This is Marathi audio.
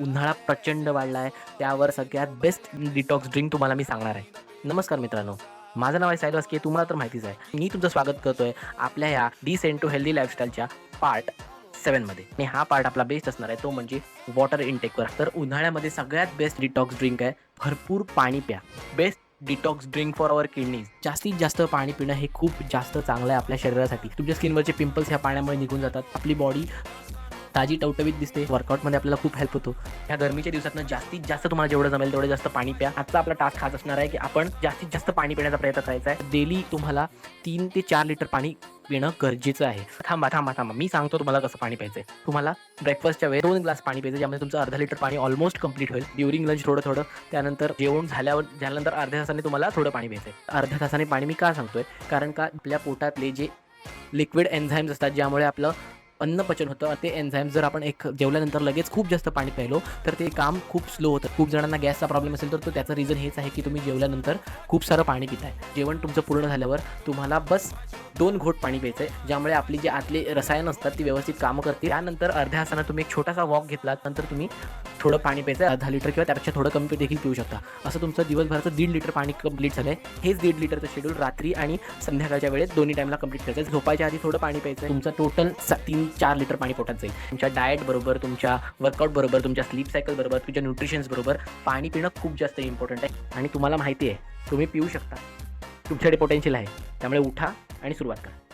उन्हाळा प्रचंड वाढला आहे. त्यावर सगळ्यात बेस्ट डिटॉक्स ड्रिंक तुम्हाला मी सांगणार आहे. नमस्कार मित्रांनो, माझं नाव आहे साहिल वास्के. तुम्हाला तर माहितीच आहे. मी तुमचं स्वागत करतोय आपल्या या डिसेंट टू हेल्दी लाईफस्टाईलच्या पार्ट 7 मध्ये. आणि हा पार्ट आपला बेस्ट असणार आहे, तो म्हणजे वॉटर इनटेकवर. तर उन्हाळ्यामध्ये सगळ्यात बेस्ट डिटॉक्स ड्रिंक आहे. भरपूर पाणी प्या. Best detox drink for our kidneys. जास्तीत जास्त पाणी पिणं हे खूप जास्त चांगलं आहे आपल्या शरीरासाठी. तुमच्या स्किनवरचे पिंपल्स ह्या पाण्यामुळे निघून जातात. आपली बॉडी ताजी टवटवीत दिसते. वर्कआउटमध्ये आपल्याला खूप हेल्प होतो. ह्या गरमीच्या दिवसातनं जास्तीत जास्त तुम्हाला जेवढं जमेल तेवढं जास्त पाणी प्या. आजचा आपला टास्क हाच असणार आहे की आपण जास्तीत जास्त पाणी पिण्याचा प्रयत्न करायचा आहे. डेली तुम्हाला 3 ते 4 लिटर पाणी पिणं गरजेचं आहे. थांबा. मी सांगतो तुम्हाला कसं पाणी प्यायचंय. तुम्हाला ब्रेकफास्टच्या वेळी 2 ग्लास पाणी प्यायचं, ज्यामध्ये तुमचं अर्धा लिटर पाणी ऑलमोस्ट कंप्लीट होईल. ड्युरिंग लंच थोडं. त्यानंतर जेवण झाल्यानंतर अर्ध्या तासाने तुम्हाला थोडं पाणी प्यायचंय. अर्ध्या तासाने पाणी मी का सांगतोय, कारण का आपल्या पोटातले जे लिक्विड एन्झाईम्स असतात, ज्यामुळे आपलं अन्न पचन होतं, ते एन्झाईम जर आपण जेवल्यानंतर लगेच खूप जास्त पाणी प्यायलो तर ते काम खूप स्लो होतं. खूप जणांना गॅसचा प्रॉब्लेम असेल तर त्याचं रिझन हेच आहे की तुम्ही जेवल्यानंतर खूप सारं पाणी पिताय. जेवण तुमचं पूर्ण झाल्यावर तुम्हाला बस 2 घोट पाणी प्यायचं आहे, ज्यामुळे आपली जी आतली रसायन असतात ती व्यवस्थित कामं करतील. त्यानंतर अर्ध्या तासानं तुम्ही एक छोटासा वॉक घेतलात, नंतर तुम्ही थोडं पाणी प्यायचं, अर्धा लिटर किंवा त्यापेक्षा थोडं कमी देखील पिऊ शकता. असं तुमचं दिवसभराचं 1.5 लिटर पाणी कंप्लीट झालंय. हेच 1.5 लिटरचं शेड्यूल रात्री आणि संध्याकाळच्या वेळेत दोन्ही टाईमला कंप्लीट करायचं. झोपायच्या आधी थोडं पाणी प्यायचं. तुमचं टोटल 3-4 लिटर पाणी पोटात जाईल. तुमच्या डाएट बरोबर, तुमच्या वर्कआउट बरोबर, तुमच्या स्लीप सायकल बरोबर, तुमच्या न्यूट्रिशन्स बरोबर पाणी पिणं खूप जास्त इम्पॉर्टंट आहे. आणि तुम्हाला माहिती आहे तुम्ही पिऊ शकता. तुमच्याकडे पोटेन्शियल आहे. त्यामुळे उठा आणि सुरुवात करा.